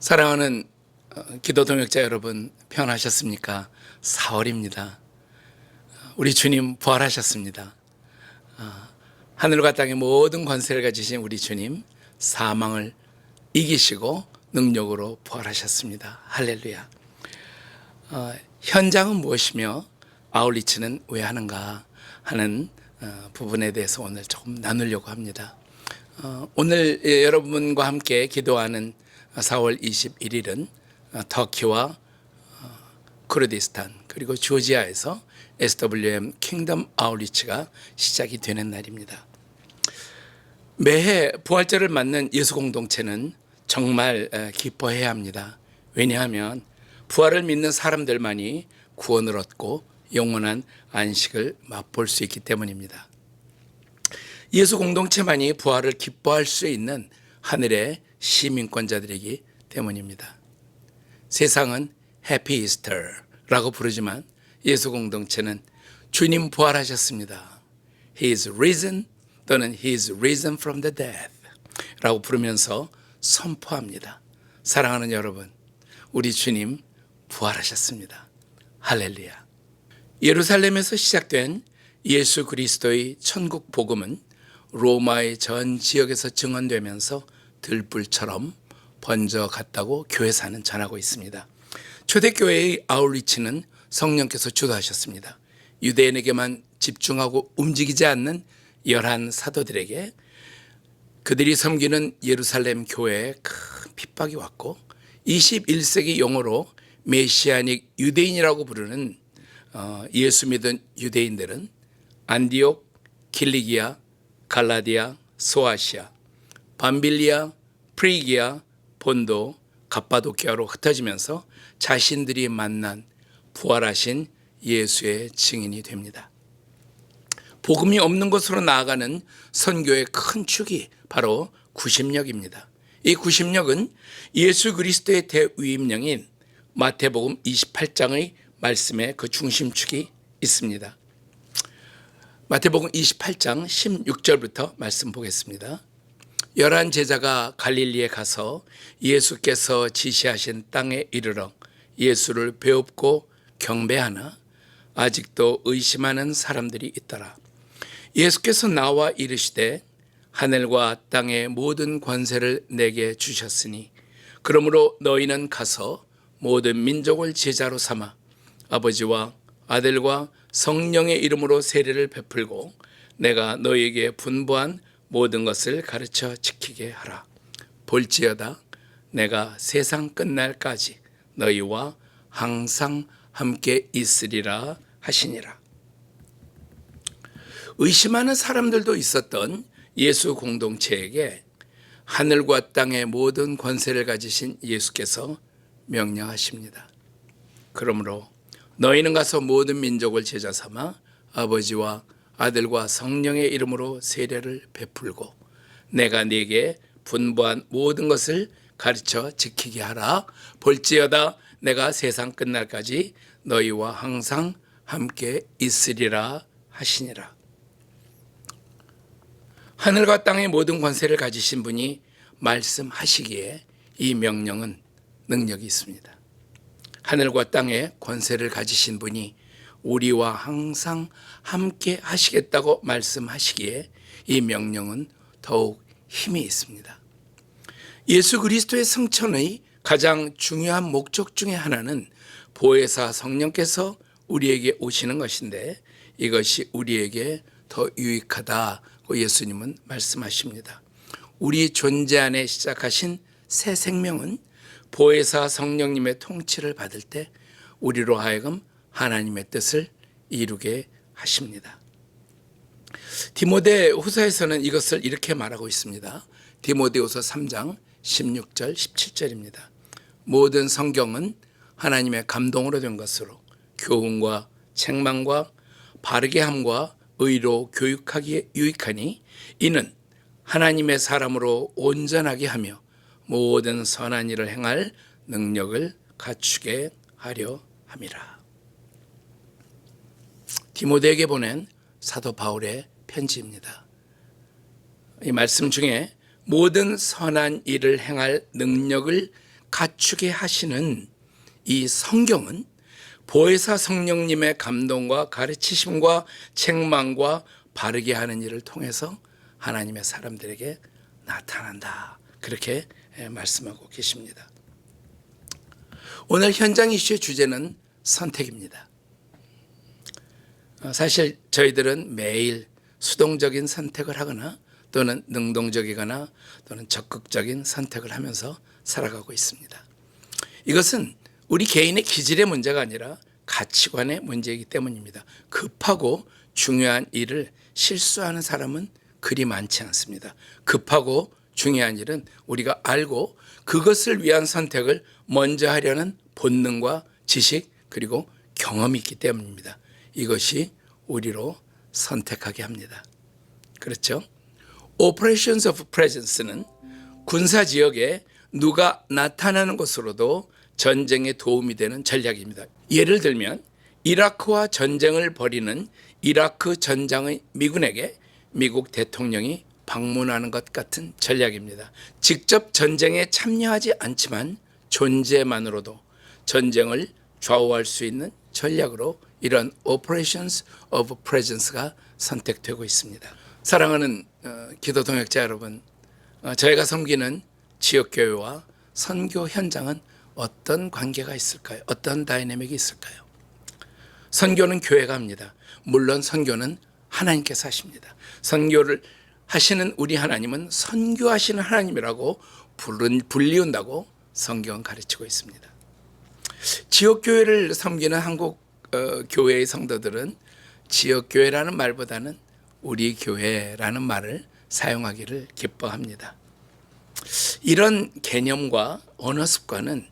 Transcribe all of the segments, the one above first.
사랑하는 기도 동역자 여러분, 평안하셨습니까? 4월입니다. 우리 주님 부활하셨습니다. 하늘과 땅의 모든 권세를 가지신 우리 주님, 사망을 이기시고 능력으로 부활하셨습니다. 할렐루야. 현장은 무엇이며 아울리치는 왜 하는가 하는 부분에 대해서 오늘 조금 나누려고 합니다. 오늘 여러분과 함께 기도하는 4월 21일은 터키와 쿠르디스탄 그리고 조지아에서 SWM 킹덤 아울리치가 시작이 되는 날입니다. 매해 부활절을 맞는 예수 공동체는 정말 기뻐해야 합니다. 왜냐하면 부활을 믿는 사람들만이 구원을 얻고 영원한 안식을 맛볼 수 있기 때문입니다. 예수 공동체만이 부활을 기뻐할 수 있는 하늘의 시민권자들이기 때문입니다. 세상은 해피 이스터라고 부르지만 예수 공동체는 주님 부활하셨습니다. He is risen 또는 He is risen from the dead 라고 부르면서 선포합니다. 사랑하는 여러분, 우리 주님 부활하셨습니다. 할렐루야. 예루살렘에서 시작된 예수 그리스도의 천국 복음은 로마의 전 지역에서 증언되면서 들불처럼 번져갔다고 교회사는 전하고 있습니다. 초대교회의 아울리치는 성령께서 주도하셨습니다. 유대인에게만 집중하고 움직이지 않는 11 사도들에게 그들이 섬기는 예루살렘 교회에 큰 핍박이 왔고 21세기 용어로 메시아닉 유대인이라고 부르는 예수 믿은 유대인들은 안디옥, 길리기아, 갈라디아, 소아시아, 밤빌리아, 프리기아, 본도, 갑바도키아로 흩어지면서 자신들이 만난 부활하신 예수의 증인이 됩니다. 복음이 없는 곳으로 나아가는 선교의 큰 축이 바로 구심력입니다. 이 구심력은 예수 그리스도의 대위임령인 마태복음 28장의 말씀에 그 중심축이 있습니다. 마태복음 28장 16절부터 말씀 보겠습니다. 11 제자가 갈릴리에 가서 예수께서 지시하신 땅에 이르러 예수를 배웁고 경배하나 아직도 의심하는 사람들이 있더라. 예수께서 나와 이르시되 하늘과 땅의 모든 권세를 내게 주셨으니 그러므로 너희는 가서 모든 민족을 제자로 삼아 아버지와 아들과 성령의 이름으로 세례를 베풀고 내가 너희에게 분부한 모든 것을 가르쳐 지키게 하라. 볼지어다 내가 세상 끝날까지 너희와 항상 함께 있으리라 하시니라. 의심하는 사람들도 있었던 예수 공동체에게 하늘과 땅의 모든 권세를 가지신 예수께서 명령하십니다. 그러므로 너희는 가서 모든 민족을 제자 삼아 아버지와 아들과 성령의 이름으로 세례를 베풀고 내가 네게 분부한 모든 것을 가르쳐 지키게 하라. 볼지어다 내가 세상 끝날까지 너희와 항상 함께 있으리라 하시니라. 하늘과 땅의 모든 권세를 가지신 분이 말씀하시기에 이 명령은 능력이 있습니다. 하늘과 땅의 권세를 가지신 분이 우리와 항상 함께 하시겠다고 말씀하시기에 이 명령은 더욱 힘이 있습니다. 예수 그리스도의 성천의 가장 중요한 목적 중에 하나는 보혜사 성령께서 우리에게 오시는 것인데 이것이 우리에게 더 유익하다고 예수님은 말씀하십니다. 우리 존재 안에 시작하신 새 생명은 보혜사 성령님의 통치를 받을 때 우리로 하여금 하나님의 뜻을 이루게 하십니다. 디모데 후서에서는 이것을 이렇게 말하고 있습니다. 디모데후서 3장 16절 17절입니다. 모든 성경은 하나님의 감동으로 된 것으로 교훈과 책망과 바르게 함과 의로 교육하기에 유익하니 이는 하나님의 사람으로 온전하게 하며 모든 선한 일을 행할 능력을 갖추게 하려 함이라. 디모데에게 보낸 사도 바울의 편지입니다. 이 말씀 중에 모든 선한 일을 행할 능력을 갖추게 하시는 이 성경은 보혜사 성령님의 감동과 가르치심과 책망과 바르게 하는 일을 통해서 하나님의 사람들에게 나타난다. 그렇게 말씀하고 계십니다. 오늘 현장 이슈의 주제는 선택입니다. 사실 저희들은 매일 수동적인 선택을 하거나 또는 능동적이거나 또는 적극적인 선택을 하면서 살아가고 있습니다. 이것은 우리 개인의 기질의 문제가 아니라 가치관의 문제이기 때문입니다. 급하고 중요한 일을 실수하는 사람은 그리 많지 않습니다. 급하고 중요한 일은 우리가 알고 그것을 위한 선택을 먼저 하려는 본능과 지식 그리고 경험이 있기 때문입니다. 이것이 우리로 선택하게 합니다. 그렇죠? Operations of Presence는 군사 지역에 누가 나타나는 것으로도 전쟁에 도움이 되는 전략입니다. 예를 들면 이라크와 전쟁을 벌이는 이라크 전장의 미군에게 미국 대통령이 방문하는 것 같은 전략입니다. 직접 전쟁에 참여하지 않지만 존재만으로도 전쟁을 좌우할 수 있는 전략으로 이런 Operations of Presence가 선택되고 있습니다. 사랑하는 기도 동역자 여러분, 저희가 섬기는 지역교회와 선교 현장은 어떤 관계가 있을까요? 어떤 다이내믹이 있을까요? 선교는 교회가 합니다. 물론 선교는 하나님께서 하십니다. 선교를 하시는 우리 하나님은 선교하시는 하나님이라고 불리운다고 성경은 가르치고 있습니다. 지역교회를 섬기는 한국 교회의 성도들은 지역교회라는 말보다는 우리 교회라는 말을 사용하기를 기뻐합니다. 이런 개념과 언어 습관은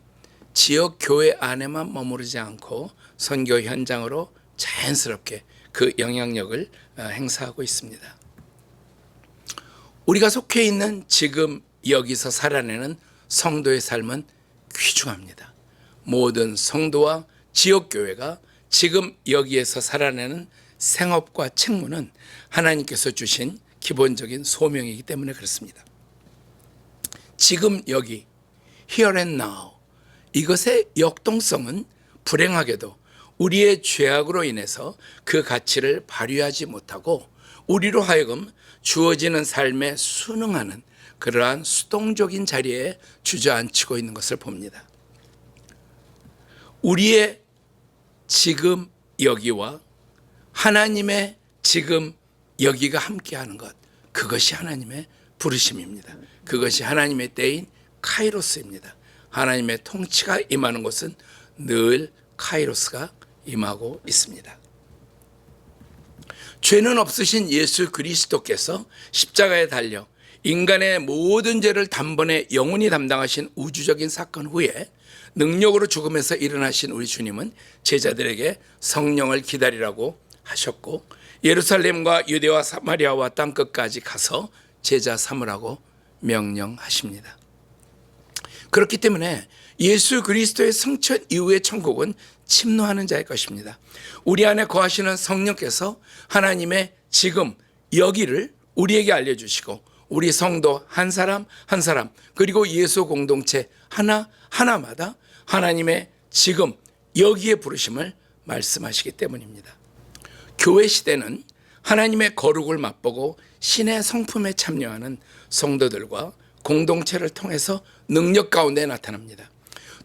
지역교회 안에만 머무르지 않고 선교 현장으로 자연스럽게 그 영향력을 행사하고 있습니다. 우리가 속해 있는 지금 여기서 살아내는 성도의 삶은 귀중합니다. 모든 성도와 지역교회가 지금 여기에서 살아내는 생업과 책무는 하나님께서 주신 기본적인 소명이기 때문에 그렇습니다. 지금 여기, here and now, 이것의 역동성은 불행하게도 우리의 죄악으로 인해서 그 가치를 발휘하지 못하고 우리로 하여금 주어지는 삶에 순응하는 그러한 수동적인 자리에 주저앉히고 있는 것을 봅니다. 우리의 지금 여기와 하나님의 지금 여기가 함께하는 것, 그것이 하나님의 부르심입니다. 그것이 하나님의 때인 카이로스입니다. 하나님의 통치가 임하는 곳은 늘 카이로스가 임하고 있습니다. 죄는 없으신 예수 그리스도께서 십자가에 달려 인간의 모든 죄를 단번에 영원히 담당하신 우주적인 사건 후에 능력으로 죽음에서 일어나신 우리 주님은 제자들에게 성령을 기다리라고 하셨고 예루살렘과 유대와 사마리아와 땅끝까지 가서 제자 삼으라고 명령하십니다. 그렇기 때문에 예수 그리스도의 승천 이후의 천국은 침노하는 자의 것입니다. 우리 안에 거하시는 성령께서 하나님의 지금 여기를 우리에게 알려주시고 우리 성도 한 사람 한 사람 그리고 예수 공동체 하나마다 하나님의 지금 여기에 부르심을 말씀하시기 때문입니다. 교회 시대는 하나님의 거룩을 맛보고 신의 성품에 참여하는 성도들과 공동체를 통해서 능력 가운데 나타납니다.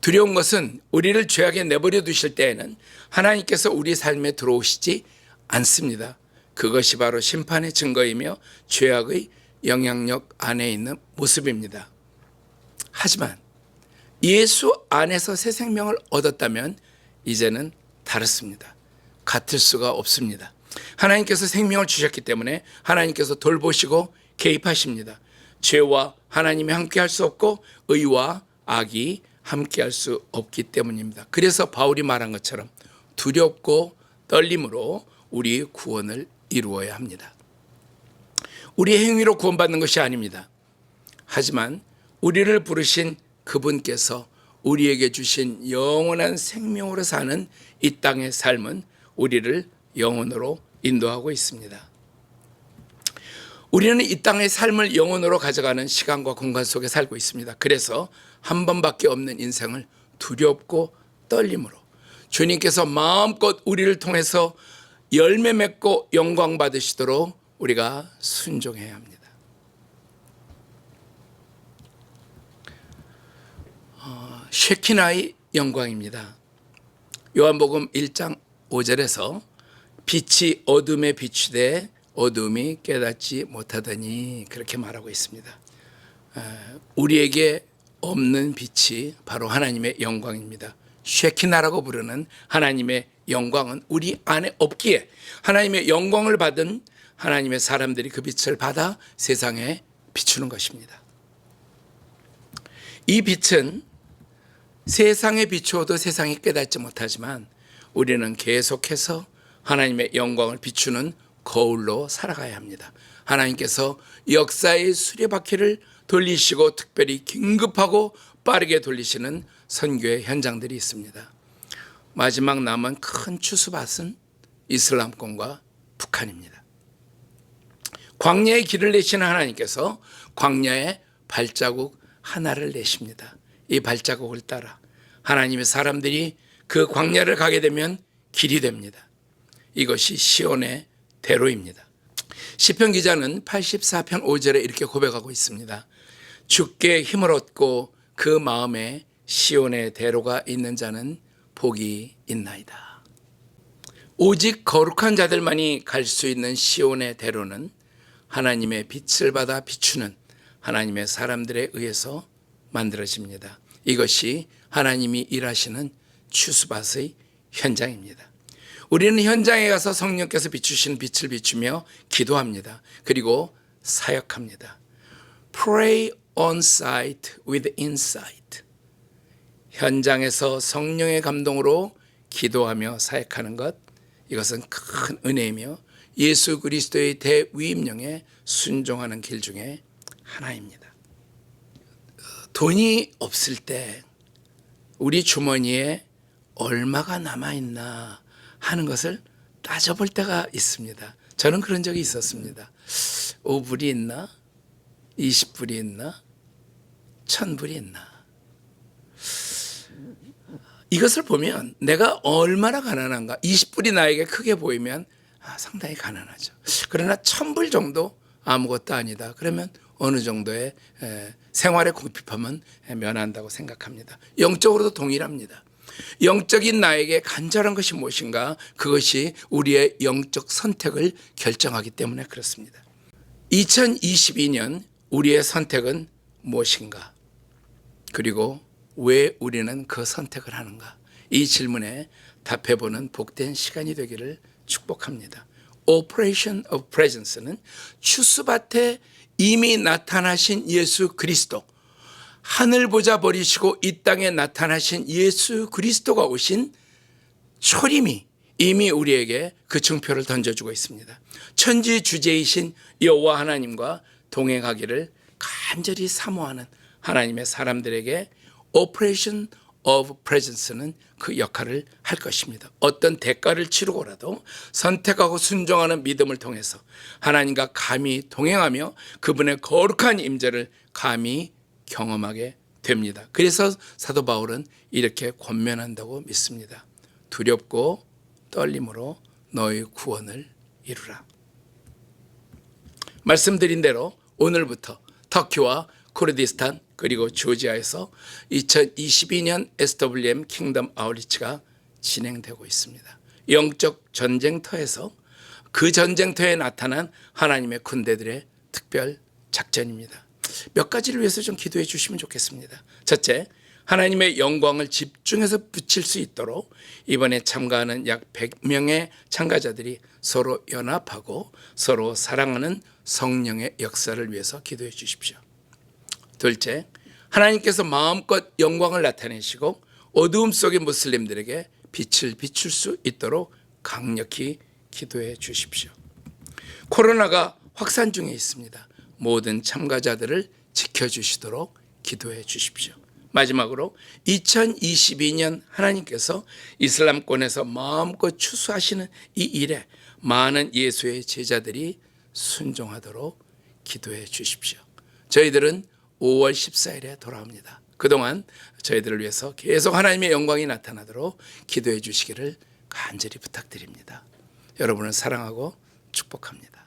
두려운 것은 우리를 죄악에 내버려 두실 때에는 하나님께서 우리 삶에 들어오시지 않습니다. 그것이 바로 심판의 증거이며 죄악의 영향력 안에 있는 모습입니다. 하지만 예수 안에서 새 생명을 얻었다면 이제는 다릅니다. 같을 수가 없습니다. 하나님께서 생명을 주셨기 때문에 하나님께서 돌보시고 개입하십니다. 죄와 하나님이 함께할 수 없고 의와 악이 함께할 수 없기 때문입니다. 그래서 바울이 말한 것처럼 두렵고 떨림으로 우리 구원을 이루어야 합니다. 우리의 행위로 구원받는 것이 아닙니다. 하지만 우리를 부르신 그분께서 우리에게 주신 영원한 생명으로 사는 이 땅의 삶은 우리를 영원으로 인도하고 있습니다. 우리는 이 땅의 삶을 영원으로 가져가는 시간과 공간 속에 살고 있습니다. 그래서 한 번밖에 없는 인생을 두렵고 떨림으로 주님께서 마음껏 우리를 통해서 열매 맺고 영광 받으시도록 우리가 순종해야 합니다. 쉐키나의 영광입니다. 요한복음 1장 5절에서 빛이 어둠에 비추되 어둠이 깨닫지 못하더니 그렇게 말하고 있습니다. 우리에게 없는 빛이 바로 하나님의 영광입니다. 쉐키나라고 부르는 하나님의 영광은 우리 안에 없기에 하나님의 영광을 받은 하나님의 사람들이 그 빛을 받아 세상에 비추는 것입니다. 이 빛은 세상에 비추어도 세상이 깨닫지 못하지만 우리는 계속해서 하나님의 영광을 비추는 거울로 살아가야 합니다. 하나님께서 역사의 수레바퀴를 돌리시고 특별히 긴급하고 빠르게 돌리시는 선교의 현장들이 있습니다. 마지막 남은 큰 추수밭은 이슬람권과 북한입니다. 광야의 길을 내시는 하나님께서 광야에 발자국 하나를 내십니다. 이 발자국을 따라 하나님의 사람들이 그 광야를 가게 되면 길이 됩니다. 이것이 시온의 대로입니다. 시편 기자는 84편 5절에 이렇게 고백하고 있습니다. 주께 힘을 얻고 그 마음에 시온의 대로가 있는 자는 복이 있나이다. 오직 거룩한 자들만이 갈 수 있는 시온의 대로는 하나님의 빛을 받아 비추는 하나님의 사람들에 의해서 만들어집니다. 이것이 하나님이 일하시는 추수밭의 현장입니다. 우리는 현장에 가서 성령께서 비추신 빛을 비추며 기도합니다. 그리고 사역합니다. Pray on site with insight. 현장에서 성령의 감동으로 기도하며 사역하는 것, 이것은 큰 은혜이며 예수 그리스도의 대위임령에 순종하는 길 중에 하나입니다. 돈이 없을 때 우리 주머니에 얼마가 남아있나 하는 것을 따져볼 때가 있습니다. 저는 그런 적이 있었습니다. 5불이 있나? 20불이 있나? 1000불이 있나? 이것을 보면 내가 얼마나 가난한가? 20불이 나에게 크게 보이면 상당히 가난하죠. 그러나 1000불 정도 아무것도 아니다. 그러면 어느 정도의 생활의 궁핍함은 면한다고 생각합니다. 영적으로도 동일합니다. 영적인 나에게 간절한 것이 무엇인가? 그것이 우리의 영적 선택을 결정하기 때문에 그렇습니다. 2022년 우리의 선택은 무엇인가? 그리고 왜 우리는 그 선택을 하는가? 이 질문에 답해보는 복된 시간이 되기를 축복합니다. Operation of Presence는 추수밭에 이미 나타나신 예수 그리스도, 하늘 보자 버리시고 이 땅에 나타나신 예수 그리스도가 오신 초림이 이미 우리에게 그 증표를 던져주고 있습니다. 천지 주제이신 여호와 하나님과 동행하기를 간절히 사모하는 하나님의 사람들에게 Operation of Presence는 그 역할을 할 것입니다. 어떤 대가를 치르고라도 선택하고 순종하는 믿음을 통해서 하나님과 감히 동행하며 그분의 거룩한 임재를 감히 경험하게 됩니다. 그래서 사도 바울은 이렇게 권면한다고 믿습니다. 두렵고 떨림으로 너의 구원을 이루라. 말씀드린 대로 오늘부터 터키와 쿠르디스탄 그리고 조지아에서 2022년 SWM 킹덤 아웃리치가 진행되고 있습니다. 영적 전쟁터에서 그 전쟁터에 나타난 하나님의 군대들의 특별 작전입니다. 몇 가지를 위해서 좀 기도해 주시면 좋겠습니다. 첫째, 하나님의 영광을 집중해서 붙일 수 있도록 이번에 참가하는 약 100명의 참가자들이 서로 연합하고 서로 사랑하는 성령의 역사를 위해서 기도해 주십시오. 둘째, 하나님께서 마음껏 영광을 나타내시고 어두움 속의 무슬림들에게 빛을 비출 수 있도록 강력히 기도해 주십시오. 코로나가 확산 중에 있습니다. 모든 참가자들을 지켜주시도록 기도해 주십시오. 마지막으로 2022년 하나님께서 이슬람권에서 마음껏 추수하시는 이 일에 많은 예수의 제자들이 순종하도록 기도해 주십시오. 저희들은 5월 14일에 돌아옵니다. 그동안 저희들을 위해서 계속 하나님의 영광이 나타나도록 기도해 주시기를 간절히 부탁드립니다. 여러분을 사랑하고 축복합니다.